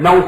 9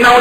9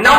9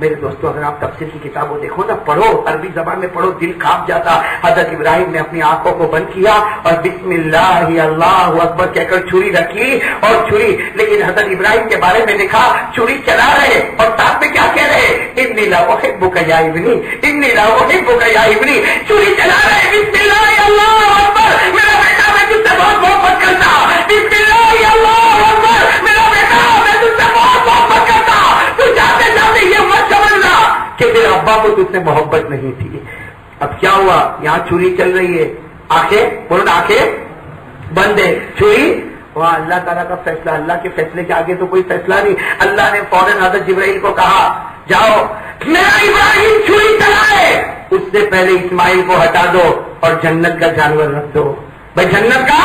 میرے دوستوں اگر آپ تفسیر کی کتابوں دیکھو نا، پڑھو، عربی زبان میں پڑھو، دل کانپ جاتا. حضرت ابراہیم نے اپنی آنکھوں کو بند کیا اور بسم اللہ اللہ اکبر کہہ کر چھری رکھی اور چھری. لیکن حضرت ابراہیم کے بارے میں لکھا چھری چلا رہے اور ساتھ میں کیا کہہ رہے؟ انی لا احبک یا ابنی، انی لا احبک یا ابنی. چھری چلا رہے، بسم اللہ اللہ اکبر، میرا بیٹا میں تجھ سے بہت محبت کرتا، بسم اللہ اللہ اکبر، میرا بیٹا میں تجھ سے بہت محبت کرتا. تو جاتے جاتے یہ مت سمجھنا کہ میرے ابا کو تجھ سے محبت نہیں تھی. اب کیا ہوا؟ یہاں چھری چل رہی ہے، آنکھیں بولو نا، آنکھیں بند ہے، چھری. وہاں اللہ تعالیٰ کا فیصلہ، اللہ کے فیصلے کے آگے تو کوئی فیصلہ نہیں. اللہ نے فوراً حضرت جبرائیل کو کہا جاؤ میرا ابراہیم چھری چلائے، اس سے پہلے اسماعیل کو ہٹا دو اور جنت کا جانور رکھ دو. بھائی جنت کا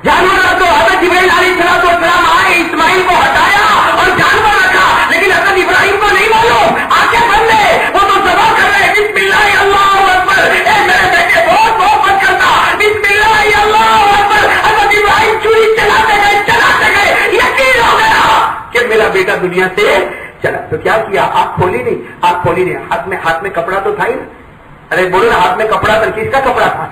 جانور رکھ دو. حضرت جبرائیل علیہ السلام آئے، اسماعیل کو ہٹایا اور جانور رکھا. لیکن حضرت ابراہیم کو نہیں معلوم، آنکھیں بند ہے، وہ تو ذبح کر رہے. بسم اللہ اللہ اکبر، اے میرے بیٹے بہت محبت کرتا، بسم اللہ اللہ اکبر. حضرت ابراہیم چھری چلاتے گئے، یقین ہو گیا کہ میرا بیٹا دنیا سے چلا. تو کیا کیا؟ آنکھ کھولی نہیں، آنکھ کھولی نہیں. ہاتھ میں کپڑا تو تھا ہی نا. ارے بولو نا، ہاتھ میں کپڑا تھا. کس کا کپڑا تھا؟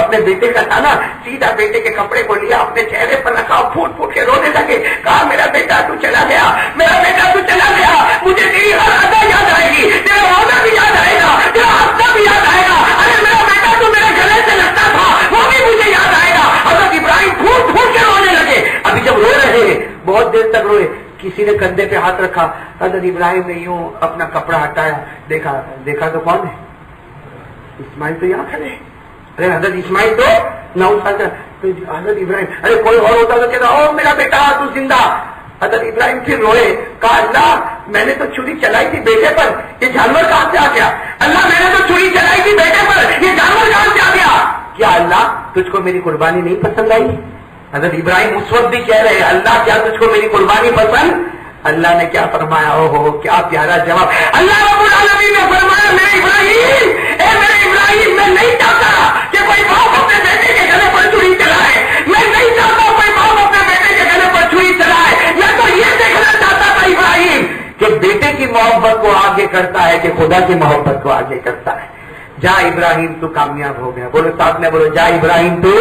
اپنے بیٹے کا تھا نا. سیدھا بیٹے کے کپڑے کو لیا، اپنے چہرے پر رکھا، پھوٹ پھوٹ کے رونے لگے. کہا میرا بیٹا تو چلا گیا، میرا بیٹا تو چلا گیا، مجھے تیری ہر ادا یاد آئے گی، تیرا رونا بھی یاد آئے گا، تیرا ہنسنا بھی یاد آئے گا. ارے میرا بیٹا تو میرے گلے سے لگتا تھا، وہ بھی مجھے یاد آئے گا. حضرت ابراہیم پھوٹ پھوٹ کے رونے لگے. ابھی جب رو رہے ہیں بہت دیر تک روئے، کسی نے کندھے پہ ہاتھ رکھا. حضرت ابراہیم نے یوں اپنا کپڑا ہٹایا، دیکھا تو کون ہے؟ اسماعیل تو یہاں کھڑے. ارے حضرت اسماعیل تو نہ اٹھا کر. حضرت ابراہیم، ارے کوئی اور ہوتا تو کہتا او میرا بیٹا تو زندہ. حضرت ابراہیم پھر روئے. کہا اللہ میں نے تو چھری چلائی تھی بیٹے پر، یہ جانور کہاں سے آ گیا؟ اللہ میں نے تو چھری چلائی تھی بیٹے پر، یہ جانور کہاں سے آ گیا؟ کیا اللہ تجھ کو میری قربانی نہیں پسند آئی؟ حضرت ابراہیم اس وقت بھی کہہ رہے اللہ کیا تجھ کو میری قربانی پسند؟ اللہ نے کیا فرمایا؟ او ہو کیا پیارا جواب. اللہ رب العالمین نے فرمایا میرے ابراہیم، اے میرے ابراہیم، میں نہیں چاہتا کہ کوئی باپ اپنے بیٹے کے گلے پر چھری چلائے. میں نہیں چاہتا کوئی باپ اپنے بیٹے کے گلے پر چھری چلائے. میں تو یہ دیکھنا چاہتا تھا ابراہیم کہ بیٹے کی محبت کو آگے کرتا ہے کہ خدا کی محبت کو آگے کرتا ہے. جا ابراہیم تو کامیاب ہو گیا. بولو ساتھ میں بولو جا ابراہیم تو.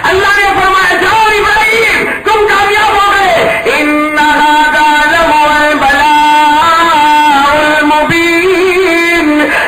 اللہ نے فرمایا جاؤ ابراہیم تم کامیاب ہو گئے. ان هذا لهو البلاء المبين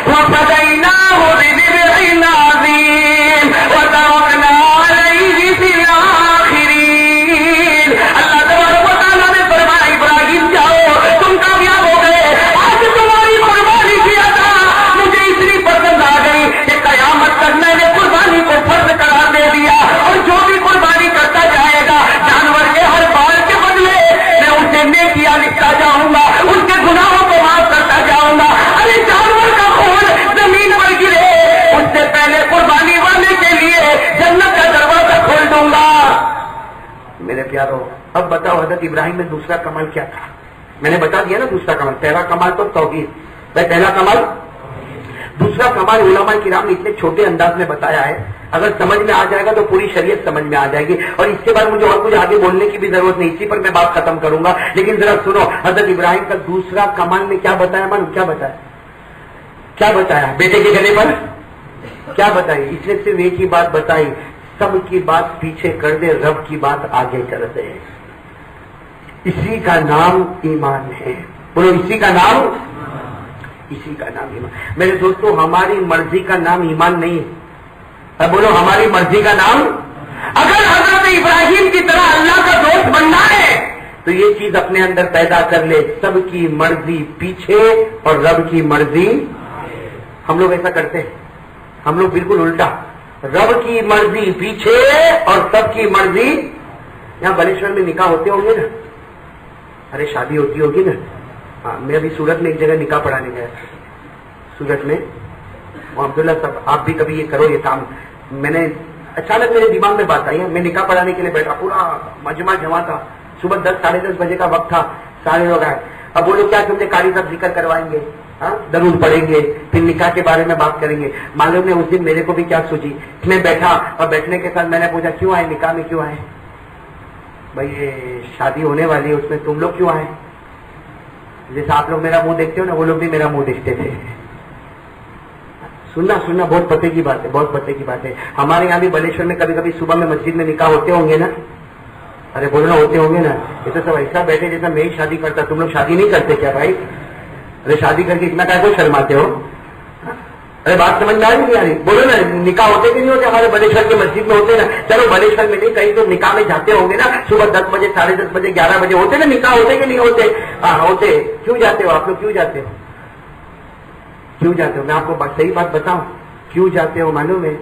وفديناه بذبح عظيم وتركنا عليه في الآخرين. اللہ تبارک و تعالیٰ نے فرمایا ابراہیم جاؤ تم کامیاب ہو گئے. آج تمہاری قربانی کی ادا مجھے اتنی پسند آ گئی کہ قیامت تک میں نے قربانی کو فرض قرار دے دیا. اور جو بھی قربانی کرتا جائے گا جانور کے ہر بال کے بدلے میں اسے نیکیاں لکھتا جاؤں گا، اس کے گناہوں کو معاف کرتا جاؤں گا. ارے جانور کا خون زمین پر گرے اس سے پہلے قربانی والے کے لیے جنت کا دروازہ کھول دوں گا. میرے پیارو اب بتاؤ حضرت ابراہیم میں دوسرا کمال کیا تھا؟ میں نے بتا دیا نا دوسرا کمال. پہلا کمال تو توحید، پہلا کمال. دوسرا کمال علماء کرام نے اتنے چھوٹے انداز میں بتایا ہے، اگر سمجھ میں آ جائے گا تو پوری شریعت سمجھ میں آ جائے گی. اور اس کے بعد مجھے اور کچھ آگے بولنے کی بھی ضرورت نہیں، اسی پر میں بات ختم کروں گا. لیکن ذرا سنو حضرت ابراہیم کا دوسرا کمال میں کیا بتایا؟ معلوم کیا بتایا؟ بیٹے کے گلے پر کیا بتائی؟ اس نے صرف ایک ہی بات بتائی، سب کی بات پیچھے کر دے، رب کی بات آگے کر دے. اسی کا نام ایمان ہے. بولو اسی کا نام ایمان. میرے دوستوں ہماری مرضی کا نام ایمان نہیں ہے. بولو ہماری مرضی کا نام. اگر حضرت ابراہیم کی طرح اللہ کا دوست بننا ہے تو یہ چیز اپنے اندر پیدا کر لے، سب کی مرضی پیچھے اور رب کی مرضی. ہم لوگ ایسا کرتے ہیں، ہم لوگ بالکل الٹا، رب کی مرضی پیچھے اور سب کی مرضی. یہاں بلیشور میں نکاح ہوتے ہوں گے نا؟ ارے شادی ہوتی ہوگی نا. ہاں میں ابھی سورت میں ایک جگہ نکاح پڑھانے گیا سورت میں. عبداللہ صاحب آپ بھی کبھی یہ کرو یہ کام. میں نے اچانک میرے دماغ میں بات آئی ہے، میں نکاح پڑھانے کے لیے بیٹھا، پورا مجمع جمع تھا، صبح 10 ساڑھے 10 بجے کا وقت تھا، سارے لوگ آئے. اب وہ لوگ کیا تم نے قاری صاحب ذکر کروائیں گے، درود پڑھیں گے، پھر نکاح کے بارے میں بات کریں گے. معلوم ہے اس دن میرے کو بھی کیا سوچی، میں بیٹھا اور بیٹھنے کے ساتھ میں نے پوچھا کیوں آئے نکاح میں، کیوں آئے بھائی؟ یہ شادی ہونے والی ہے، اس میں تم لوگ کیوں آئے؟ جیسے آپ لوگ میرا منہ دیکھتے ہو نا، وہ لوگ بھی میرا منہ دیکھتے تھے. سننا بہت پتے کی بات ہے، بہت پتے کی بات ہے. ہمارے یہاں بھی بلیشور میں کبھی کبھی صبح میں مسجد میں نکاح ہوتے ہوں گے نا. ارے بولنا ہوتے ہوں گے نا. یہ تو سب ایسا بیٹھے جیسا میں ہی شادی کرتا. تم لوگ شادی نہیں کرتے کیا بھائی؟ ارے شادی کر کے اتنا کیا کو شرماتے ہو؟ ارے بات سمجھ میں آ رہی نہیں؟ بولو نا، نکاح ہوتے کہ نہیں ہوتے؟ ہمارے بلیشور کی مسجد میں ہوتے نا. چلو بلیشور میں نہیں، کہیں تو نکاح میں جاتے ہوں گے نا. صبح 10 بجے 10:30 بجے 11 بجے ہوتے نا نکاح، ہوتے کہ نہیں ہوتے؟ ہاں ہوتے. کیوں جاتے ہو آپ لوگ؟ کیوں جاتے ہو؟ کیوں جاتے ہو؟ میں آپ کو صحیح بات بتاؤں کیوں جاتے ہو معلوم ہے؟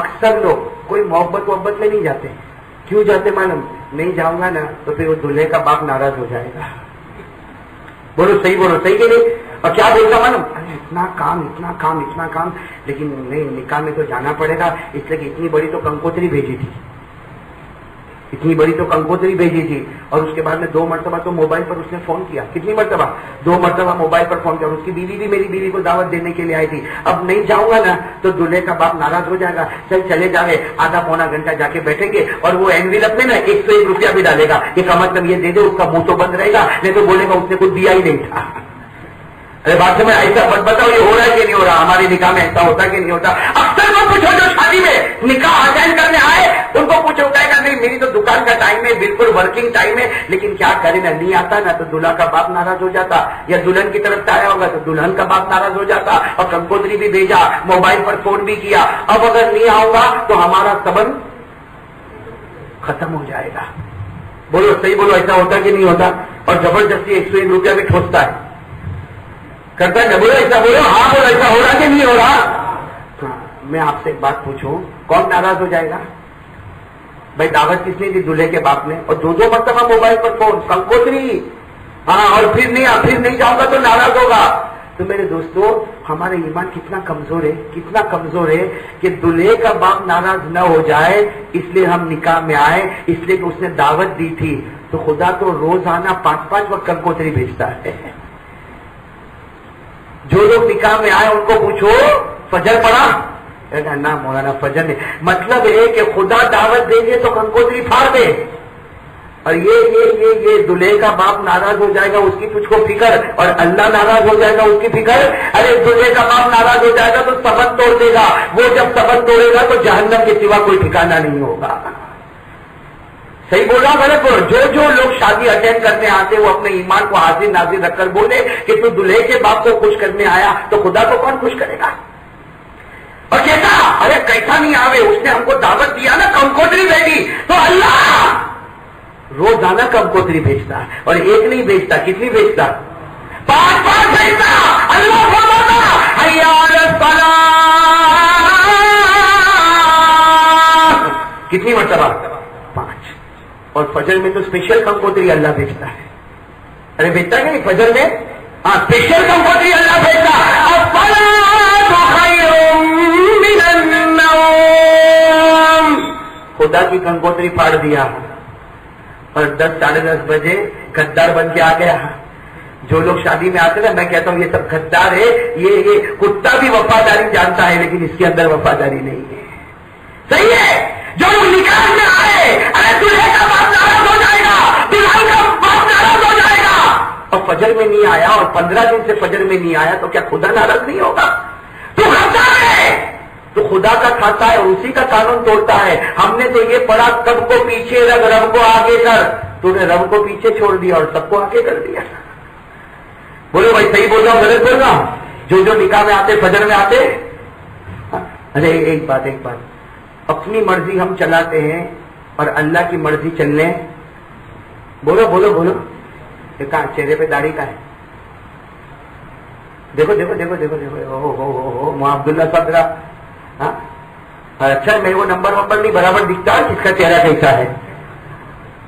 اکثر لوگ کوئی محبت میں نہیں جاتے. کیوں جاتے معلوم؟ نہیں جاؤں گا نا تو پھر وہ دلہے کا باپ ناراض ہو جائے گا. بولو صحیح، بولو صحیح کہ نہیں؟ اور کیا بولتا معلوم؟ ارے اتنا کام، لیکن نہیں، نکاح میں تو جانا پڑے گا، اس لیے کہ اتنی بڑی تو کنکوتری بھیجی تھی، اور اس کے بعد میں 2 مرتبہ تو موبائل پر اس نے فون کیا. کتنی مرتبہ؟ 2 مرتبہ موبائل پر فون کیا. اور اس کی بیوی بھی میری بیوی کو دعوت دینے کے لیے آئی تھی. اب نہیں جاؤں گا نا تو دلہے کا باپ ناراض ہو جائے گا. چلے جائے، آدھا پونا گھنٹہ جا کے بیٹھیں گے اور وہ اینویلپ میں نا 101 روپیہ بھی ڈالے گا کہ کا مطلب یہ دے دے. اس کا منہ تو بند رہے گا، نہیں تو بولے گا اس نے کچھ دیا ہی نہیں تھا. ارے بات میں ایسا مت بتاؤ یہ ہو رہا ہے کہ نہیں ہو رہا؟ ہمارے نکاح میں ایسا ہوتا کہ نہیں ہوتا؟ اکثر کو پوچھو جو شادی میں نکاح اٹینڈ کرنے آئے ان کو پوچھو، کہے گا نہیں میری تو دکان کا ٹائم ہے، بالکل ورکنگ ٹائم ہے. لیکن کیا کرے نا، نہیں آتا نا تو دلہا کا باپ ناراض ہو جاتا، یا دلہن کی طرف سے آیا ہوگا تو دلہن کا باپ ناراض ہو جاتا. اور کنکوتری بھی بھیجا، موبائل پر فون بھی کیا. اب اگر نہیں آؤں گا تو ہمارا سبند ختم ہو جائے گا. بولو صحیح، بولو ایسا ہوتا کہ نہیں ہوتا؟ اور زبردستی 101 روپیہ بھی ٹھوستا ہے، کرتا ہے. بولو ایسا، بولو ہاں، بولو ایسا ہو رہا کہ نہیں ہو رہا؟ میں آپ سے ایک بات پوچھوں، کون ناراض ہو جائے گا بھائی؟ دعوت کس نے دی؟ دلہے کے باپ نے. اور 2 مرتبہ موبائل پر فون، کنکوتری. ہاں، اور پھر نہیں جاؤں گا تو ناراض ہوگا. تو میرے دوستو، ہمارا ایمان کتنا کمزور ہے کہ دلہے کا باپ ناراض نہ ہو جائے اس لیے ہم نکاح میں آئے، اس لیے کہ اس نے دعوت دی تھی. تو خدا تو روزانہ 5 وقت کنکوتری بھیجتا ہے. جو لوگ نکاح میں آئے ان کو پوچھو فجر پڑا؟ نہ مولانا فجر نہیں. مطلب ہے کہ خدا دعوت دیں گے تو کنکوتری پھاڑ دے. اور یہ دلہے کا باپ ناراض ہو جائے گا اس کی تجھ کو فکر، اور اللہ ناراض ہو جائے گا اس کی فکر. ارے دلہے کا باپ ناراض ہو جائے گا تو سبند توڑ دے گا. وہ جب سبند توڑے گا تو جہنم کے سوا کوئی ٹھکانہ نہیں ہوگا. صحیح بول رہا ہوں غلط بول رہا؟ جو لوگ شادی اٹینڈ کرنے آتے وہ اپنے ایمان کو حاضر ناظر رکھ کر بولے کہ تو دلہے کے باپ کو خوش کرنے آیا تو خدا کو کون خوش کرے گا؟ اور کہتا ارے کیسا نہیں آوے، اس نے ہم کو دعوت دیا نا، کنکوتری بھیجی. تو اللہ روزانہ کنکوتری بھیجتا ہے، اور ایک نہیں بھیجتا. کتنی بھیجتا؟ 5 بھیجتا. اللہ فرماتا حیا علی الصلاۃ. کتنی مرتبہ؟ 5. اور فجر میں تو اسپیشل کنکوتری اللہ بھیجتا ہے. ارے بھیجتا ہے کہ نہیں فجر میں؟ ہاں، اسپیشل کنکوتری اللہ بھیجتا. خدا کی کنکوتری پھاڑ دیا اور 10 ساڑھے 10 بجے غدار بن کے آ گیا. جو لوگ شادی میں آتے نا، میں کہتا ہوں یہ سب غدار ہے. یہ کتا بھی وفاداری جانتا ہے لیکن اس کے اندر وفاداری نہیں ہے. صحیح ہے. جو لوگ نکاح میں آئے، ارے دلہے کا باپ ناراض ہو جائے گا، دلہن کا باپ ناراض ہو جائے گا، اور فجر میں نہیں آیا اور 15 دن سے فجر میں نہیں آیا تو کیا خدا ناراض نہیں ہوگا؟ تو غدار ہے، تو خدا کا کھاتا ہے اور اسی کا قانون توڑتا ہے. ہم نے تو یہ پڑھا سب کو پیچھے رکھ رب کو آگے کر. تو نے رب کو پیچھے چھوڑ دیا اور سب کو آگے کر دیا. بولو بھائی صحیح بول رہا ہوں غلط بول رہا ہوں؟ جو نکاح میں آتے فجر میں آتے. ارے ایک بات اپنی مرضی ہم چلاتے ہیں اور اللہ کی مرضی چلنے. بولو بولو بولو. کہاں چہرے پہ داڑھی کا ہے؟ دیکھو دیکھو دیکھو دیکھو دیکھو وہاں عبداللہ صاحب کا. ہاں اچھا، میرے کو نمبر نہیں برابر دکھتا کس کا چہرہ کیسا ہے.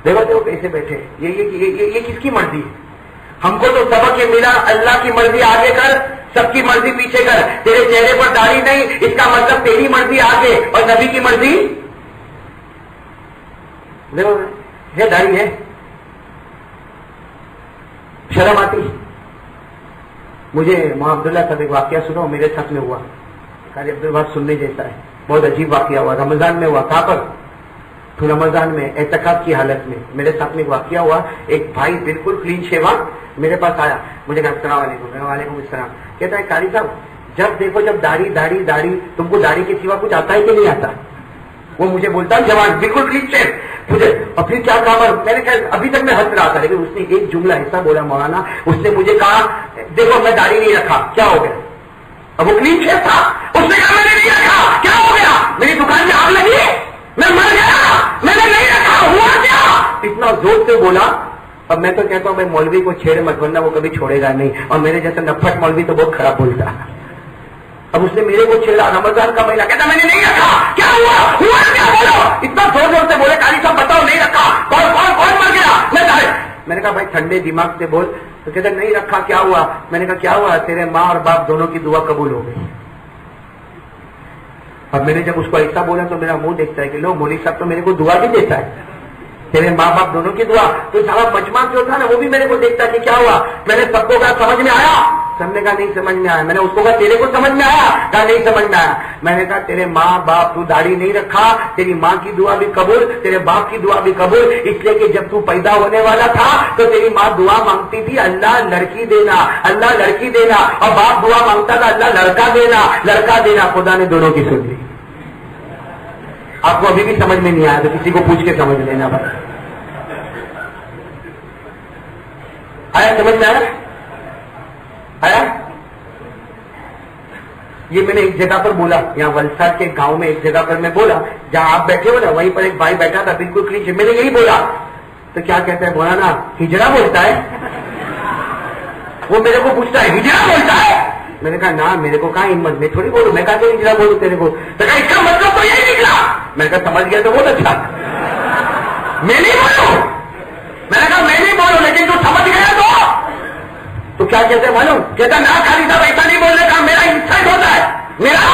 دیکھو دیکھو کیسے بیٹھے. یہ کس کی مرضی ہے؟ ہم کو تو سبق یہ ملا اللہ کی مرضی آگے کر، سب کی مرضی پیچھے کر. تیرے چہرے پر داڑھی نہیں اس کا مطلب تیری مرضی آگے اور نبی کی مرضی. دیکھو ہے داڑھی ہے، شرم آتی. مجھے وہاں عبداللہ صاحب ایک واقعہ سنو، میرے ساتھ میں ہوا. قاری عبدالوہاب سننے جیسا ہے. بہت عجیب واقعہ ہوا، رمضان میں ہوا. کہاں پر؟ تو رمضان میں اعتکاف کی حالت میں میرے ساتھ میں ایک واقعہ ہوا. ایک بھائی بالکل کلین شیوا میرے پاس آیا, مجھے کہا السلام علیکم. وعلیکم السلام. کہتا ہے قاری صاحب جب دیکھو جب داڑھی داڑھی داڑھی, تم کو داڑھی کے سوا کچھ آتا ہے کہ نہیں آتا؟ وہ مجھے بولتا ہے جوان بالکل کلین شیو مجھے, اور پھر کیا کہا, میں نے کہا ابھی تک میں ہنس رہا تھا, لیکن اس نے ایک جملہ ایسا بولا مولانا, اس نے مجھے کہا دیکھو میں داڑھی نہیں رکھا, کیا ہو گیا؟ اب وہ کلین شیو تھا, اس نے کہا میں نے نہیں رکھا, کیا ہو گیا؟ میری دکان میں آگ لگی, میں مر گیا, میں نے نہیں رکھا, ہوا کیا؟ اتنا زور سے بولا. اب میں تو کہتا ہوں میں مولوی کو چھیڑ مت, ورنہ وہ کبھی چھوڑے گا نہیں, اور میرے جیسا نفٹ مولوی تو بہت خراب بولتا. اب اس نے میرے کو چھیڑا, رمضان کا مہینہ, کہتا میں نے نہیں رکھا, کیا ہوا, ہوا کیا بولو, اتنا زور زور سے بولے قاری صاحب بتاؤ نہیں رکھا, کون مر گیا؟ میں نے کہا بھائی ٹھنڈے دماغ سے بول. تو کہتا نہیں رکھا, کیا ہوا؟ میں نے کہا کیا ہوا, تیرے ماں اور باپ دونوں کی دعا قبول ہو گئی. اب میں نے جب اس کو ایسا بولا تو میرا منہ دیکھتا ہے کہ لو مولوی صاحب تو میرے کو دعا بھی دیتا ہے, تیرے ماں باپ دونوں کی دعا. تو سارا مجمع جو تھا نا وہ بھی میرے کو دیکھتا کہ کیا ہوا. میں نے سب کو کہا سمجھ میں آیا, سب نے کہا نہیں سمجھ میں آیا. میں نے اس کو کہا تیرے کو سمجھ میں آیا, کہا نہیں سمجھ میں آیا. میں نے کہا تیرے ماں باپ, تو داڑھی نہیں رکھا, تیری ماں کی دعا بھی قبول, تیرے باپ کی دعا بھی قبول, اس لیے کہ جب تو پیدا ہونے والا تھا تو تیری ماں دعا مانگتی تھی اللہ لڑکی دینا, اللہ لڑکی دینا, اور باپ دعا مانگتا تھا اللہ لڑکا دینا, لڑکا دینا. خدا نے دونوں کی سن لی. آپ کو ابھی بھی سمجھ میں نہیں آیا تو کسی کو پوچھ کے سمجھ لینا. بس آیا سمجھ میں آیا. یہ میں نے ایک جگہ پر بولا, یہاں ولساڑ کے گاؤں میں ایک جگہ پر میں بولا, جہاں آپ بیٹھے ہو نا وہیں پر ایک بھائی بیٹھا تھا بالکل کلین. میں نے یہی بولا تو کیا کہتا ہے بولا نا ہجڑا بولتا ہے. وہ میرے کو پوچھتا ہے ہجڑا بولتا ہے. میں نے کہا نا میرے کو کہاں ہمت, میں تھوڑی بولوں, میں کہا کہ ہجڑا بولوں تیرے کو. تو کہا اس کا مطلب تو یہی نکلا. میں نے کہا سمجھ گیا تو بہت اچھا, میں نہیں بولوں. میں نے کہا میں نہیں بولوں, لیکن تو سمجھ گیا تو کیا کہتے معلوم, کہتا نا قاری صاحب ایسا نہیں بولنے کا, میرا انسلٹ ہوتا ہے میرا.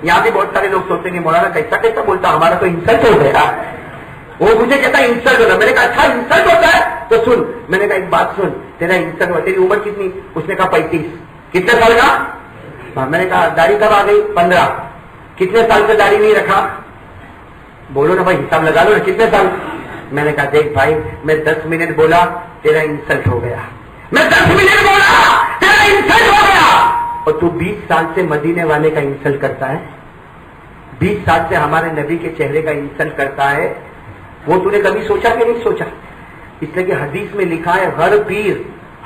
یہاں بھی بہت سارے لوگ سوچتے ہیں مولانا کیسا کیسا بولتا, ہمارا تو انسلٹ ہو گیا. وہ مجھے کہتا ہے انسلٹ ہوتا. میں نے کہا اچھا انسلٹ ہوتا ہے تو سن. میں نے کہا ایک بات سن, تیرا انسلٹ ہوا, تیری عمر کتنی؟ اس نے کہا 35. کتنے سال کا؟ ہاں. میں نے کہا داڑھی کب آ گئی؟ 15. کتنے سال سے داڑھی نہیں رکھا؟ بولو نا بھائی, حساب لگا لو نا کتنے سال. میں نے کہا دیکھ بھائی میں 10 منٹ بولا تیرا انسلٹ ہو گیا, میں 10 منٹ بولا تیرا انسلٹ ہو گیا, اور تو 20 سال سے مدینے والے کا انسلٹ کرتا ہے, 20 سال سے ہمارے نبی کے چہرے کا انسلٹ کرتا ہے. وہ تو نے کبھی سوچا کہ نہیں سوچا؟ اس لیے کہ حدیث میں لکھا ہے ہر پیر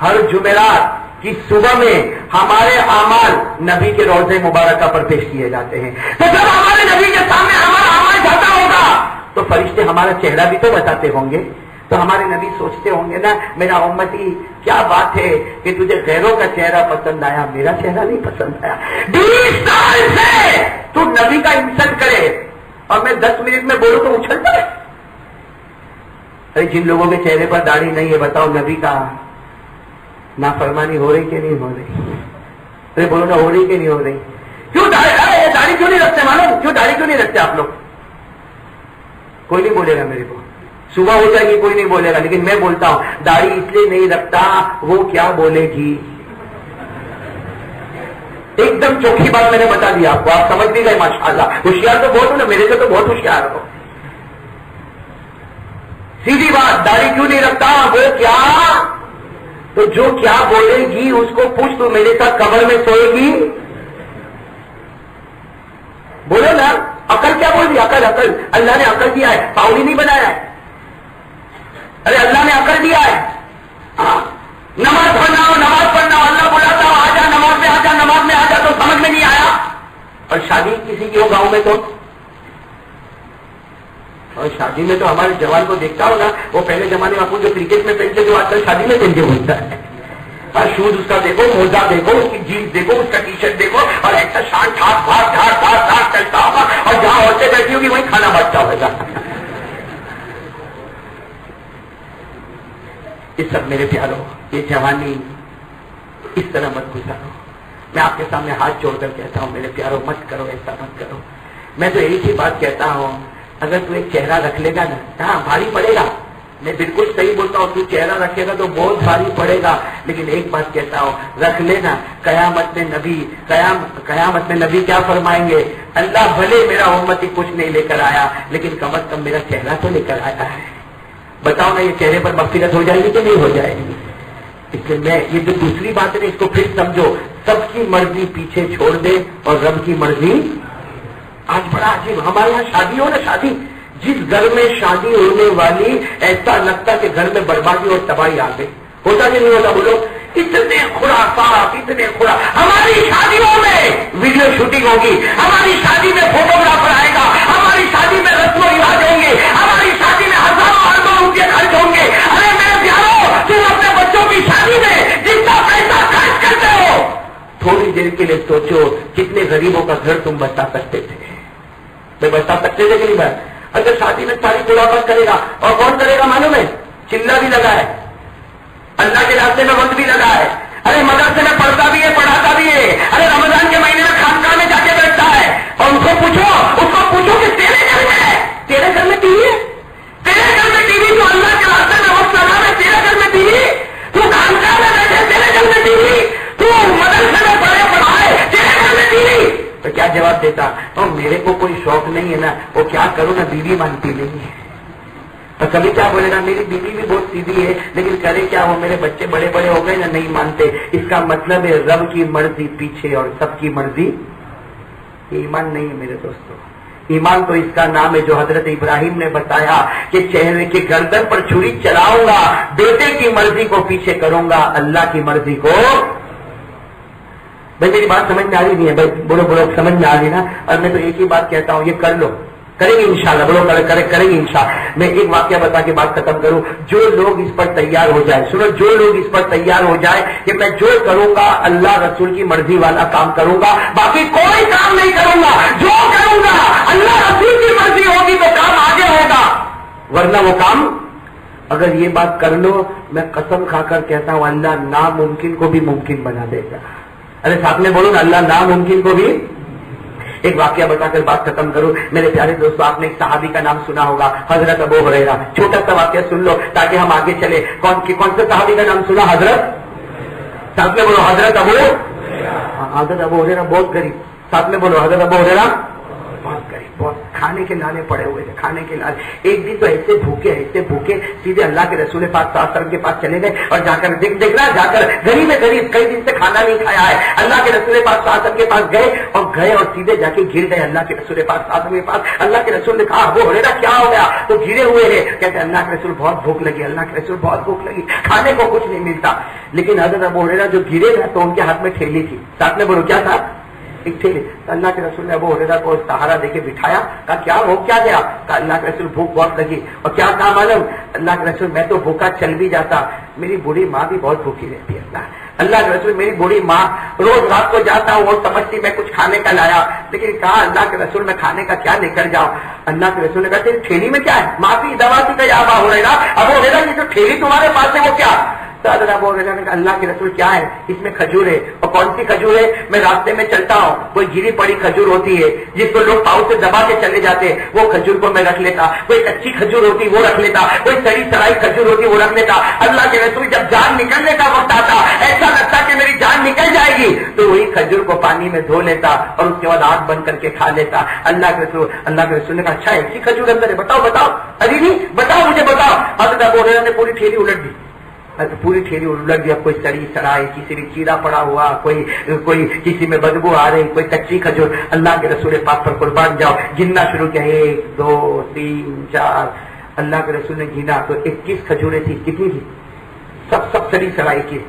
ہر جمعرات کی صبح میں ہمارے اعمال نبی کے روضے مبارکہ پر پیش کیے جاتے ہیں. تو جب ہمارے نبی کے سامنے ہمارا اعمال جاتا ہوگا تو فرشتے ہمارا چہرہ بھی تو بتاتے ہوں گے. تو ہمارے نبی سوچتے ہوں گے نا میرا امتی کیا بات ہے کہ تجھے غیروں کا چہرہ پسند آیا, میرا چہرہ نہیں پسند آیا. 20 سال سے تو نبی کا انسلٹ کرے اور میں 10 منٹ میں بولوں تو اچھلتا ہے. ارے جن لوگوں کے چہرے پر داڑھی نہیں ہے بتاؤ نبی کا نافرمانی ہو رہی کہ نہیں ہو رہی؟ ارے بولو نا ہو رہی کہ نہیں ہو رہی؟ کیوں داڑھی کیوں نہیں رکھتے معلوم؟ کیوں داڑھی کیوں نہیں رکھتے آپ لوگ؟ کوئی نہیں بولے گا میرے کو, صبح ہو جائے گی کوئی نہیں بولے گا, لیکن میں بولتا ہوں داڑھی اس لیے نہیں رکھتا, وہ کیا بولے گی. ایک دم چوکھی بات میں نے بتا دیا آپ کو, آپ سمجھ بھی گئے ماشاءاللہ. ہوشیار تو بہت ہو نا, میرے سے تو بہت ہوشیار ہو. سیدھی بات, داڑھی کیوں نہیں رکھتا, وہ کیا, تو جو کیا بولے گی اس کو پوچھ, تو میرے ساتھ قبر میں سوئے گی. بولو نا عقل کیا بول دی, عقل عقل اللہ نے عقل دیا ہے, پاؤلی نہیں بنایا ہے. ارے اللہ نے عقل دیا ہے. نماز پڑھنا ہو نماز پڑھنا ہو, اللہ بلاتا ہو آجا نماز میں آجا, نماز میں آجا, تو سمجھ میں نہیں آیا. اور شادی کسی کی ہو گاؤں میں تو, اور شادی میں تو ہمارے جوان کو دیکھتا ہو نا, وہ پہلے زمانے میں آپ کو جو کرکٹ میں پہنتے جو آج کل شادی میں پہن کے بولتا ہے. اور شوز اس کا دیکھو, موزہ دیکھو, اس کی جینس دیکھو, اس کا ٹی شرٹ دیکھو, اور ایسا شان ٹھاٹ بھاٹ ٹھاٹ بھاٹ ٹھاٹ چلتا ہوگا, اور جہاں عورتیں بیٹھی ہوگی وہیں کھانا بچتا ہوگا. یہ سب میرے پیاروں, یہ جوانی اس طرح مت گزارو. میں آپ کے سامنے ہاتھ جوڑ کر کہتا ہوں میرے پیاروں مت کرو, ایسا مت کرو. میں تو ایک ہی بات کہتا ہوں, اگر تو ایک چہرہ رکھ لے گا نا, ہاں بھاری پڑے گا, میں بالکل صحیح بولتا ہوں، تو چہرہ رکھے گا تو بہت بھاری پڑے گا، لیکن ایک بات کہتا ہوں، رکھ لینا، قیامت میں نبی کیا فرمائیں گے؟ اللہ بھلے میرا امتی کچھ نہیں لے کر آیا، لیکن کم از کم میرا چہرہ تو لے کر آیا ہے۔ بتاؤ نا، یہ چہرے پر مغفرت ہو جائے گی کہ نہیں ہو جائے گی؟ اس لیے میں یہ جو دوسری بات ہے نا، اس کو پھر سمجھو، سب کی مرضی پیچھے چھوڑ دے اور رب کی مرضی۔ آج بڑا عجیب، ہمارے یہاں شادی ہو نا، شادی، جس گھر میں شادی ہونے والی، ایسا لگتا کہ گھر میں بربادی اور تباہی آ گئی، ہوتا کہ نہیں ہوتا؟ بولو، اتنے خرافات، اتنے ہماری شادیوں میں ویڈیو شوٹنگ ہوگی، ہماری شادی میں فوٹوگرافر آئے گا، ہماری شادی میں رسم و رواج ہوں گے، ہماری شادی میں ہزاروں اربوں روپئے خرچ ہوں گے۔ ارے میرے پیارو، تم اپنے بچوں کی شادی میں جتنا پیسہ خرچ کرتے ہو، تھوڑی دیر کے لیے سوچو کتنے غریبوں کا گھر تم بچا سکتے تھے۔ میں بچا سکتے تھے کہ نہیں بات؟ اگر شادی میں ساری خلافت کرے گا، اور کون کرے گا معلوم ہے؟ چلہ بھی لگا ہے، اللہ کے راستے میں وقت بھی لگا ہے، ارے مدرسے میں پڑھتا بھی ہے، پڑھاتا بھی ہے، ارے رمضان کے مہینے میں خانقاہ میں جا کے بیٹھتا ہے، اور اس کو پوچھو کہ تیرے گھر میں ٹی وی ہے، تیرے گھر میں ٹی وی، تو اللہ کے راستے میں وقت لگا ہے، تیرے گھر میں ٹی وی، تو خانقاہ میں بیٹھے، تیرے گھر میں ٹی وی، تو مدرسے میں پڑھے پڑھائے، تیرے گھر میں ٹی وی۔ تو کیا جواب دیتا؟ اور میرے کو کوئی شوق نہیں ہے نا، وہ کیا کروں نا، بیوی مانتی نہیں ہے۔ تو کبھی کیا بولے گا، میری بیوی بھی بہت سیدھی ہے، لیکن کرے کیا، وہ میرے بچے بڑے بڑے ہو گئے نا، نہیں مانتے۔ اس کا مطلب ہے رب کی مرضی پیچھے اور سب کی مرضی۔ ایمان نہیں ہے میرے دوستوں، ایمان تو اس کا نام ہے جو حضرت ابراہیم نے بتایا کہ چہرے کے گردن پر چھری چلاؤں گا، بیٹے کی مرضی کو پیچھے کروں گا، اللہ کی مرضی کو۔ بھائی میری بات سمجھ میں آ رہی نہیں ہے؟ بھائی بولو سمجھ میں آ رہی نا؟ اور میں تو ایک ہی بات کہتا ہوں، یہ کر لو، کریں گے انشاءاللہ، بولو کریں گے انشاءاللہ۔ میں ایک واقعہ بتا کے بات ختم کروں، جو لوگ اس پر تیار ہو جائے، سنو، جو لوگ اس پر تیار ہو جائے کہ میں جو کروں گا اللہ رسول کی مرضی والا کام کروں گا، باقی کوئی کام نہیں کروں گا، جو کروں گا اللہ رسول کی مرضی ہوگی تو کام آگے ہوگا، ورنہ وہ کام۔ اگر یہ بات کر لو، میں قسم کھا کر کہتا ہوں، اللہ ناممکن کو بھی ممکن بنا دے گا۔ ارے ساتھ میں بولو نا، اللہ ناممکن کو بھی۔ ایک واقعہ بتا کر بات ختم کروں میرے پیارے دوستوں، آپ نے ایک صحابی کا نام سنا ہوگا، حضرت ابو ہریرہ۔ چھوٹا سا واقعہ سن لو تاکہ ہم آگے چلے۔ کون سے صحابی کا نام سنا؟ حضرت، ساتھ میں بولو حضرت ابو ہریرہ بہت غریب، ساتھ میں بولو حضرت ابو ہریرہ بہت غریب، بہت کھانے کے لالے پڑے ہوئے تھے، کھانے کے لالے۔ ایک دن تو ایسے بھوکے سیدھے اللہ کے رسول پاک صلی اللہ علیہ وسلم کے پاس چلے گئے، اور جا کر دیکھنا، جا کر غریب کئی دن سے کھانا نہیں کھایا ہے، اللہ کے رسول پاک صلی اللہ علیہ وسلم کے پاس گئے اور سیدھے جا کے گر گئے اللہ کے رسول پاک صلی اللہ علیہ وسلم کے پاس۔ اللہ کے رسول نے کہا، ابو ہریرہ کیا ہو گیا؟ تو گرے ہوئے ہیں، کہتے ہیں اللہ کے رسول بہت بھوک لگی، اللہ کے رسول بہت بھوک لگی، کھانے کو کچھ نہیں ملتا۔ لیکن حضرت ابو ہریرہ جو گرے نا، تو ان کے ہاتھ میں تھیلی تھی، ساتھ میں بولو کیا تھا؟ ایک تھیلی۔ اللہ کے رسول نے ابو ہریرہ کو سہارا دے کے بٹھایا، کہا کیا ہو کیا گیا؟ کہا اللہ کے رسول بھوک بہت لگی۔ اور کیا کہا معلوم؟ اللہ کے رسول میں تو بھوکا چل بھی جاتا، میری بوڑھی ماں بھی بہت بھوکی رہتی ہے۔ اللہ کے رسول میری بوڑھی ماں روز رات کو جاتا ہوں، وہ سمجھتی میں کچھ کھانے کا لایا، لیکن کہا اللہ کے رسول میں کھانے کا کیا لے کر جاؤں؟ اللہ کے رسول نے کہا تیری تھیلی میں کیا ہے؟ معافی دوا کی کہ ابو ہریرہ، ابو ہریرہ یہ جو تھیلی تمہارے پاس ہے وہ کیا؟ تو حضرت ابو ہریرہ نے کہا اللہ کے رسول کیا ہے؟ اس میں کھجور ہے۔ اور کون سی کھجور ہے؟ میں راستے میں چلتا ہوں، کوئی گری پڑی کھجور ہوتی ہے جس کو لوگ پاؤں سے دبا کے چلے جاتے ہیں، وہ کھجور کو میں رکھ لیتا، کوئی کچی کھجور ہوتی وہ رکھ لیتا، کوئی سڑی سڑائی کھجور ہوتی وہ رکھ لیتا۔ اللہ کے رسول جب جان نکلنے کا وقت آتا، ایسا لگتا کہ میری جان نکل جائے گی، تو وہی کھجور کو پانی میں دھو لیتا اور اس کے بعد آنکھ بند کر کے کھا لیتا۔ اللہ کے رسول نے کہا اچھا ایسی کھجور اندر ہے؟ بتاؤ ارے نہیں بتاؤ مجھے بتاؤ۔ حضرت ابو ہریرہ نے پوری تھیلی الٹ دی، پوری ٹھیلی الٹ گیا، کوئی سڑی سڑائی، کسی میں کیڑا پڑا ہوا، کوئی کسی میں بدبو آ رہی، کوئی کچی کھجور۔ اللہ کے رسول پاک پر قربان جاؤ، گننا شروع کیا، 1 2 3 4۔ اللہ کے رسول نے گنا تو 21 کھجوریں تھی۔ کتنی تھی؟ سب سڑی سڑائی کی۔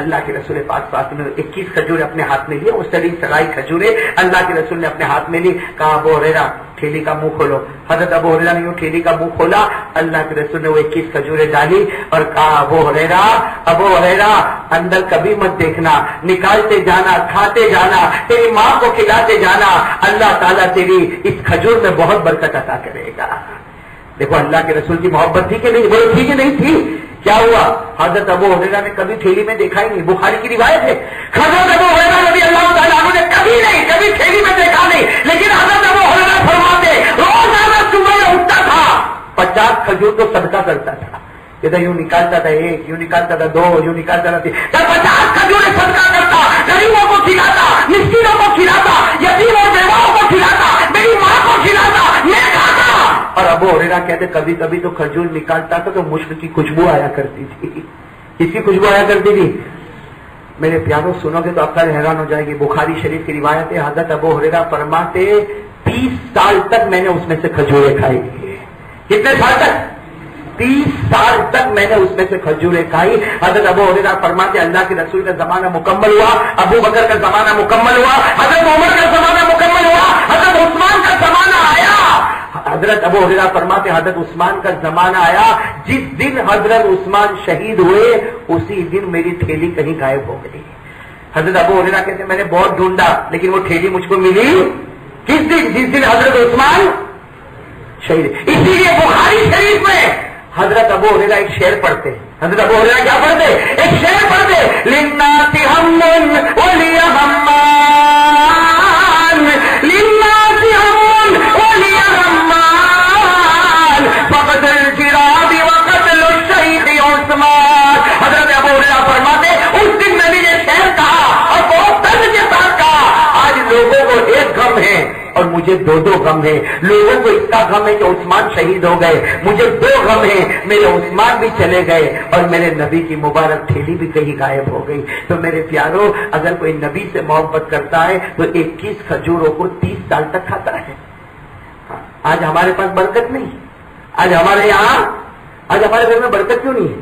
اللہ کے رسول پاک نے 21 کھجوریں اپنے ہاتھ میں لی، وہ سڑی سڑائی کھجوریں اللہ کے رسول نے اپنے ہاتھ میں لی۔ کہا ابو ہریرہ ٹھیلی کا منہ کھولو۔ حضرت ابو ہریرہ نے ٹھیلی کا منہ کھولا، اللہ کے رسول نے وہ 21 کھجوریں ڈالی اور کہا ابو ہریرہ اندر کبھی مت دیکھنا، نکالتے جانا، کھاتے جانا، تیری ماں کو کھلاتے جانا، اللہ تعالیٰ تیری اس کھجور میں بہت برکت عطا کرے گا۔ دیکھو اللہ کے رسول کی محبت تھی کہ نہیں؟ بولو تھی کہ نہیں تھی؟ کیا ہوا؟ حضرت ابو ہریرہ نے کبھی تھیلی میں دیکھا ہی نہیں، بخاری کی روایت ہے، حضرت ابو ہریرہ رضی اللہ تعالیٰ عنہ نے کبھی تھیلی میں دیکھا نہیں، لیکن حضرت ابو ہریرہ فرماتے روزانہ صبح میں اٹھتا تھا، 50 کھجور کو صدقہ کرتا تھا، ادھر یوں نکالتا تھا 1، یوں نکالتا تھا 2، یوں نکالتا تھا 3، 50 کھجوریں صدقہ کرتا، غریبوں کو کھلاتا، مسکینوں کو کھلاتا، یتیم اور بیواؤں کو کھلاتا، میری ماں کو کھلاتا، میں کھاتا۔ اور ابو ہریرہ کہتے کبھی کبھی تو کھجور نکالتا تھا تو مشک کی خوشبو آیا کرتی تھی۔ کس کی خوشبو آیا کرتی تھی؟ میرے پیاروں سنو گے تو عقل حیران ہو جائے گی۔ بخاری شریف کی روایت ہے، حضرت ابو ہریرہ فرماتے 30 سال تک میں نے اس میں سے کھجوریں کھائی۔ کتنے سال تک؟ 30 سال تک میں نے اس میں سے کھجوریں کھائی۔ حضرت ابو ہریرہ فرماتے اللہ کے رسول کا زمانہ مکمل ہوا، ابو بکر کا زمانہ مکمل ہوا، حضرت عمر کا زمانہ مکمل ہوا، حضرت عثمان کا زمانہ آیا۔ حضرت ابو ہریرہ فرماتے حضرت عثمان کا زمانہ آیا، جس دن حضرت عثمان شہید ہوئے اسی دن میری تھیلی کہیں غائب ہو گئی۔ حضرت ابو ہریرہ کہتے میں نے بہت ڈھونڈا لیکن وہ تھیلی مجھ کو ملی کس دن؟ جس دن حضرت عثمان شہید۔ اسی لیے بخاری شریف میں حضرت ابو ہریرہ ایک شعر پڑھتے، حضرت ابو ہریرہ کیا پڑھتے؟ ایک شعر پڑھتے، للناس ہم ولی ہمان، للناس ہم ولی ہمان، فقد الجراد وقتل الشہید عثمان۔ حضرت ابو ہریرہ فرماتے اس دن میں نے یہ شعر کہا اور بہت درد کے ساتھ کہا، آج لوگوں کو ایک غم ہے اور مجھے 2 غم ہے۔ لوگوں کو اس کا غم ہے کہ عثمان شہید ہو گئے، مجھے 2 غم ہے، میرے عثمان بھی چلے گئے اور میرے نبی کی مبارک تھیلی بھی کہیں غائب ہو گئی۔ تو میرے پیاروں اگر کوئی نبی سے محبت کرتا ہے تو 21 کھجوروں کو 30 سال تک کھاتا ہے۔ آج ہمارے پاس برکت نہیں، آج ہمارے یہاں، آج ہمارے گھر میں برکت کیوں نہیں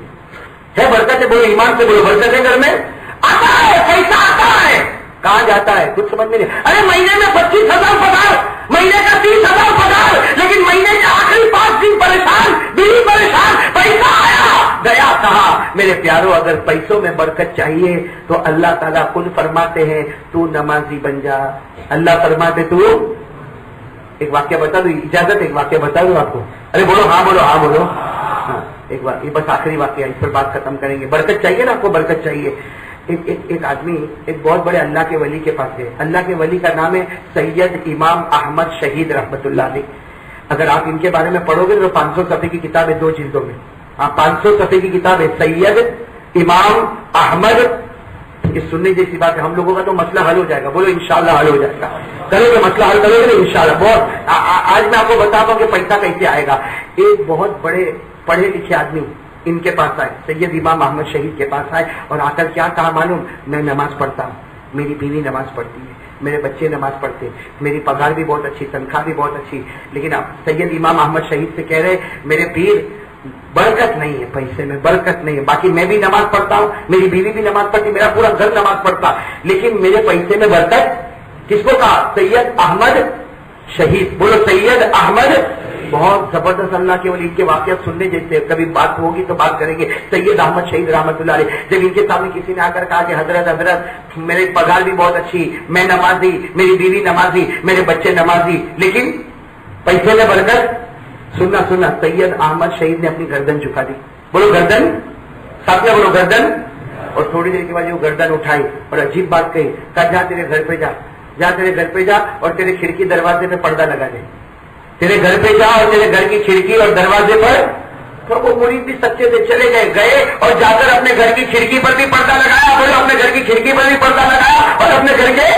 ہے برکت ہے؟ بولو ایمان سے بولو، برکت ہے گھر میں؟ آتا ہے، پیسہ آتا ہے، کہاں جاتا ہے کچھ سمجھ میں نہیں۔ ارے مہینے میں 25,000 پگار، مہینے کا 30,000 پگار، لیکن مہینے کے آخری 5 دن پریشان، بیوی پریشان، پیسہ آیا گیا کہاں؟ میرے پیاروں اگر پیسوں میں برکت چاہیے تو اللہ تعالیٰ خود فرماتے ہیں تو نمازی بن جا۔ اللہ فرماتے تو ایک واقعہ بتا دوں، اجازت ایک واقعہ بتا دوں آپ کو؟ ارے بولو ہاں، بولو ہاں، بولو ہاں۔ ایک واقعہ بس آخری واقعہ، اس پر بات ختم کریں گے۔ برکت چاہیے نا آپ کو، برکت چاہیے۔ ایک آدمی ایک بہت بڑے اللہ کے ولی کے پاس گئے۔ اللہ کے ولی کا نام ہے سید امام احمد شہید رحمت اللہ علیہ۔ اگر آپ ان کے بارے میں پڑھو گے تو 500 صفحے کی کتاب ہے، 2 جلدوں میں۔ ہاں 500 صفحے کی کتاب ہے سید امام احمد۔ یہ سننے جیسی بات ہے، ہم لوگوں کا تو مسئلہ حل ہو جائے گا، بولو انشاءاللہ حل ہو جائے گا۔ کرو گے مسئلہ حل کرو گے انشاءاللہ۔ بہت آج میں آپ کو بتاتا ہوں کہ پیسہ کیسے آئے گا۔ ایک بہت بڑے پڑھے لکھے آدمی ان کے پاس آئے، سید امام احمد شہید کے پاس آئے اور آ کر کیا کہا معلوم؟ میں نماز پڑھتا ہوں، میری بیوی نماز پڑھتی ہے، میرے بچے نماز پڑھتے، میری پگار بھی بہت اچھی، تنخواہ بھی بہت اچھی، لیکن آپ سید امام احمد شہید سے کہہ رہے میرے پیر برکت نہیں ہے، پیسے میں برکت نہیں ہے، باقی میں بھی نماز پڑھتا ہوں، میری بیوی بھی نماز پڑھتی، میرا پورا گھر نماز پڑھتا، لیکن میرے پیسے میں برکت کس کو کہا؟ سید احمد شہید۔ بولو سید احمد۔ بہت زبردست اللہ کے ولی کے واقعات سننے جیسے، کبھی بات ہوگی تو بات کریں گے۔ سید احمد شہید رحمت اللہ علیہ جب ان کے سامنے کسی نے آ کر کہا کہ حضرت میرے پگار بھی بہت اچھی، میں نمازی، میری بیوی نمازی، میرے بچے نمازی، لیکن پیسے میں برکت، سننا سید احمد شہید نے اپنی گردن جھکا دی۔ بولو گردن، ساتھ میں بولو گردن۔ اور تھوڑی دیر کے بعد وہ گردن اٹھائی اور عجیب بات کہی، کہا جا تیرے گھر پہ جا، تیرے گھر پہ جا اور تیرے کھڑکی دروازے پہ پردہ لگا دے، تیرے گھر پہ جا اور تیرے گھر کی کھڑکی اور دروازے پر۔ تو وہ مرید بھی سچے سے چلے گئے اور جا کر اپنے گھر کی کھڑکی پر بھی پردہ لگایا، بولو اپنے گھر کی کھڑکی پر بھی پردہ لگایا اور اپنے گھر کے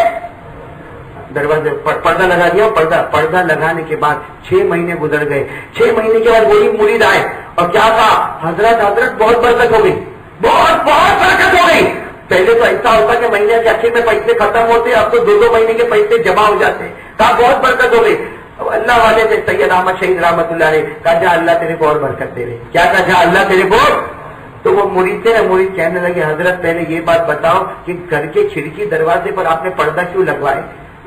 دروازے پر پردہ لگا دیا۔ پردہ لگانے کے بعد 6 مہینے گزر گئے۔ 6 مہینے کے بعد وہی مرید آئے اور کیا کہا؟ حضرت بہت برکت ہو گئی، بہت برکت ہو گئی۔ پہلے تو ایسا ہوتا کہ مہینے کے آخر میں پیسے ختم ہوتے، اب تو 2 مہینے کے پیسے جمع ہو جاتے۔ کہا بہت برکت ہو گئی۔ اللہ والے سے سید احمد شہید رحمت اللہ علیہ کہا جا اللہ تیرے کو اور برکت دے رہے، کیا کہا؟ جا اللہ تیرے کو۔ تو وہ مرید تھے نا، مرید کہنے لگے حضرت پہلے یہ بات بتاؤ کہ گھر کے کھڑکی دروازے پر آپ نے پردہ کیوں لگوائے؟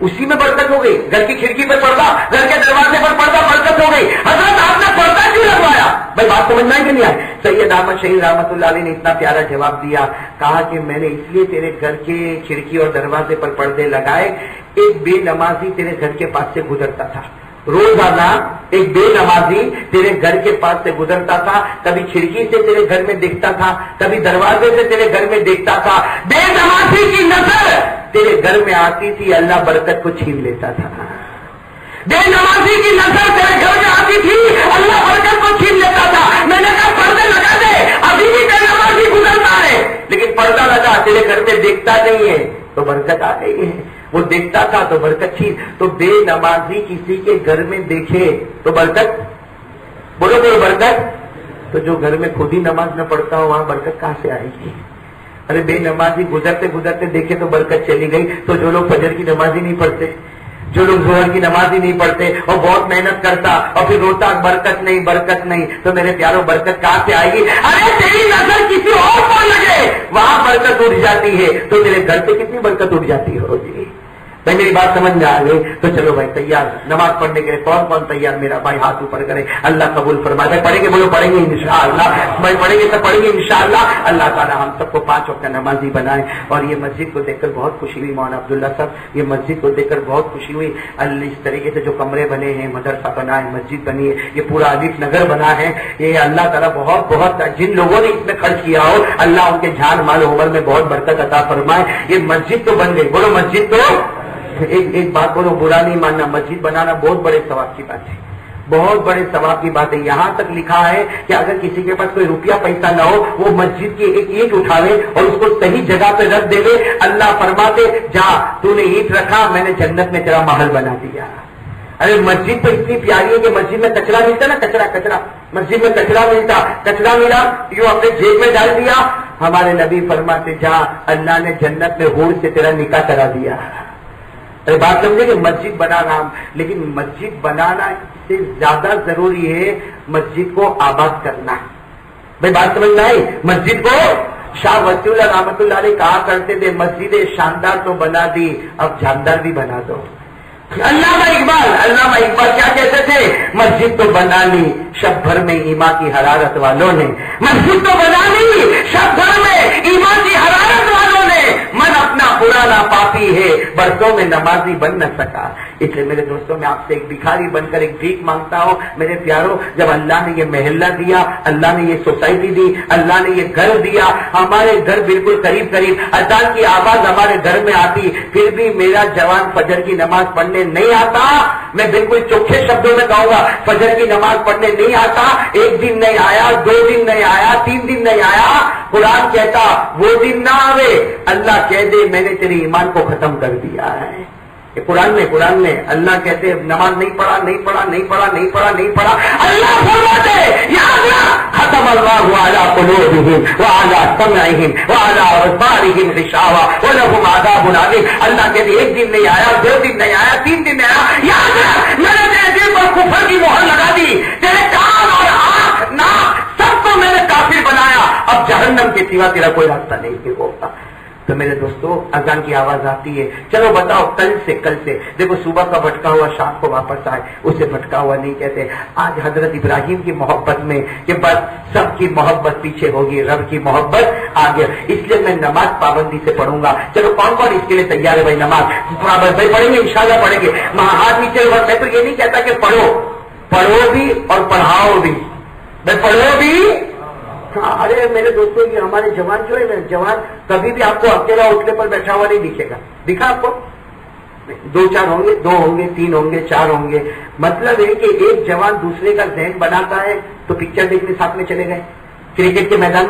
اسی میں برکت ہو گئی، گھر کی کھڑکی پر پردہ، گھر کے دروازے پر پردہ، برکت ہو گئی۔ حضرت آپ نے پردہ کیوں لگوایا؟ بھائی بات سمجھنا ہے کہ نہیں آئے؟ سید احمد شہید رحمت اللہ علیہ نے اتنا پیارا جواب دیا، کہا کہ میں نے اس لیے تیرے گھر کے کھڑکی اور دروازے پر پردے لگائے، ایک بے نمازی تیرے گھر کے پاس سے گزرتا تھا، روزانہ ایک بے نمازی تیرے گھر کے پاس سے گزرتا تھا، کبھی کھڑکی سے تیرے گھر میں دیکھتا تھا، کبھی دروازے سے تیرے گھر میں دیکھتا تھا، بے نمازی کی نظر تیرے گھر میں آتی تھی، اللہ برکت کو چھین لیتا تھا۔ بے نمازی کی نظر تیرے گھر میں آتی تھی، اللہ برکت کو چھین لیتا تھا۔ میں نے کہا پردے لگا دے، ابھی بھی بے نمازی گزرتا ہے لیکن پردہ لگا تیرے گھر میں دیکھتا نہیں ہے تو برکت آ گئی ہے. وہ دیکھتا تھا تو برکت تھی. تو بے نمازی کسی کے گھر میں دیکھے تو برکت, بولو بولو برکت. تو جو گھر میں خود ہی نماز نہ پڑھتا ہو وہاں برکت کہاں سے آئے گی؟ ارے بے نمازی گزرتے گزرتے دیکھے تو برکت چلی گئی. تو جو لوگ فجر کی نماز ہی نہیں پڑھتے, جو لوگ ظہر کی نماز ہی نہیں پڑھتے اور بہت محنت کرتا اور پھر روتا برکت نہیں برکت نہیں, تو میرے پیاروں برکت کہاں سے آئے گی؟ ارے تیری نظر کسی اور پر لگے وہاں برکت اٹھ جاتی ہے, تو میرے گھر سے کتنی برکت اٹھ جاتی ہے. بھائی میری بات سمجھ میں آ گئی؟ تو چلو بھائی تیار نماز پڑھنے کے لیے کون کون تیار؟ میرا بھائی ہاتھ اوپر کرے, اللہ قبول فرمائے. بھائی پڑھیں گے بولو پڑھیں گے انشاءاللہ, بھائی پڑھیں گے تو پڑھیں گے انشاءاللہ. اللہ تعالیٰ ہم سب کو 5 وقت نمازی بنائے. اور یہ مسجد کو دیکھ کر بہت خوشی ہوئی مولانا عبداللہ صاحب, یہ مسجد کو دیکھ کر بہت خوشی ہوئی. اللہ اس طریقے سے جو کمرے بنے ہیں, مدرسہ بنا ہے, مسجد بنی ہے, یہ پورا علیف نگر بنا ہے, یہ اللہ تعالیٰ بہت بہت جن لوگوں نے اس میں خرچ کیا ہو اللہ ان کے جان مال عمر میں بہت برکت عطا فرمائے. یہ مسجد تو بن گئی, بولو مسجد تو. ایک بات بولو, برا نہیں ماننا, مسجد بنانا بہت بڑے ثواب کی بات ہے, بہت بڑے ثواب کی بات ہے. یہاں تک لکھا ہے کہ اگر کسی کے پاس کوئی روپیہ پیسہ نہ ہو وہ مسجد کی ایک اینٹ اٹھاوے اور اس کو صحیح جگہ پہ رکھ دے, اللہ فرماتے جا تو نے اینٹ رکھا میں نے جنت میں تیرا محل بنا دیا. ارے مسجد تو اتنی پیاری ہے کہ مسجد میں کچرا ملتا نا, کچرا مسجد میں کچرا ملتا, کچرا ملا یوں اپنے جیب میں ڈال دیا. ہمارے نبی فرماتے جا اللہ نے جنت میں حور سے تیرا نکاح کرا دیا. ارے بات سمجھے کہ مسجد بنانا, لیکن مسجد بنانا سے زیادہ ضروری ہے مسجد کو آباد کرنا. بھائی بات سمجھ میں آئی؟ مسجد کو شاہ ولی اللہ رحمۃ اللہ علیہ کہا کرتے تھے مسجد شاندار تو بنا دی اب جاندار بھی بنا دو. علامہ اقبال کیا کہتے تھے؟ مسجد تو بنا لی شب بھر میں ایمان کی حرارت والوں نے, مسجد تو بنا لی شب بھر میں ایمان کی حرارت والوں نے, من اپنا پرانا پاپی ہے برسوں میں نمازی بن نہ سکا. اس لیے میرے دوستوں میں آپ سے ایک بھکاری بن کر ایک بھیک مانگتا ہوں. میرے پیاروں, جب اللہ نے یہ محلہ دیا, اللہ نے یہ سوسائٹی دی, اللہ نے یہ گھر دیا, ہمارے گھر بالکل قریب قریب, اذان کی آواز ہمارے گھر میں آتی, پھر بھی میرا جوان فجر کی نماز پڑھنے نہیں آتا. میں بالکل چوکھے شبدوں میں کہوں گا فجر کی نماز پڑھنے نہیں آتا. ایک دن نہیں آیا, 2 دن نہیں آیا, 3 دن نہیں آیا. قرآن کہتا وہ دن نہ آوے, اللہ کہہ دے میں نے تیرے ایمان کو ختم کر دیا ہے. قرآن میں اللہ کہتے نماز نہیں پڑھا, اللہ فرماتے یاد رکھ ختم اللہ علی قلوبہم وعلی سمعہم وعلی ابصارہم غشاوہ ولہم عذاب علیم. اللہ کہتے ایک دن نہیں آیا, 2 دن نہیں آیا, 3 دن نہیں آیا, یاد رکھ میں نے تیرے دل پر کفر کی مہر لگا دی, تیرے کان اور آنکھ ناک سب کو میں نے کافر بنایا, اب جہنم کے سوا تیرا کوئی راستہ نہیں ہوگا. تو میرے دوستوں اذان کی آواز آتی ہے, چلو بتاؤ کل سے دیکھو صبح کا بھٹکا ہوا شام کو واپس آئے, اسے بھٹکا ہوا نہیں کہتے. آج حضرت ابراہیم کی محبت میں کہ بس سب کی محبت پیچھے ہوگی, رب کی محبت آگے, اس لیے میں نماز پابندی سے پڑھوں گا. چلو کون کون اس کے لیے تیار ہے بھائی؟ نماز بھائی پڑھیں گے انشاءاللہ پڑھیں گے. ہاتھ نیچے. میں تو یہ نہیں کہتا کہ پڑھو بھی اور پڑھاؤ بھی, میں پڑھو بھی. ارے میرے دوستوں یہ ہمارے جوان جو ہے, جوان کبھی بھی آپ کو اکیلا اٹھنے پر بیٹھا ہوا نہیں دکھے گا. دکھا آپ کو 2-4 ہوں گے, 2 ہوں گے, 3 ہوں گے, 4 ہوں گے. مطلب ہے کہ ایک جوان دوسرے کا ذہن بناتا ہے. تو پکچر دیکھنے ساتھ میں چلے گئے, کرکٹ کے میدان میں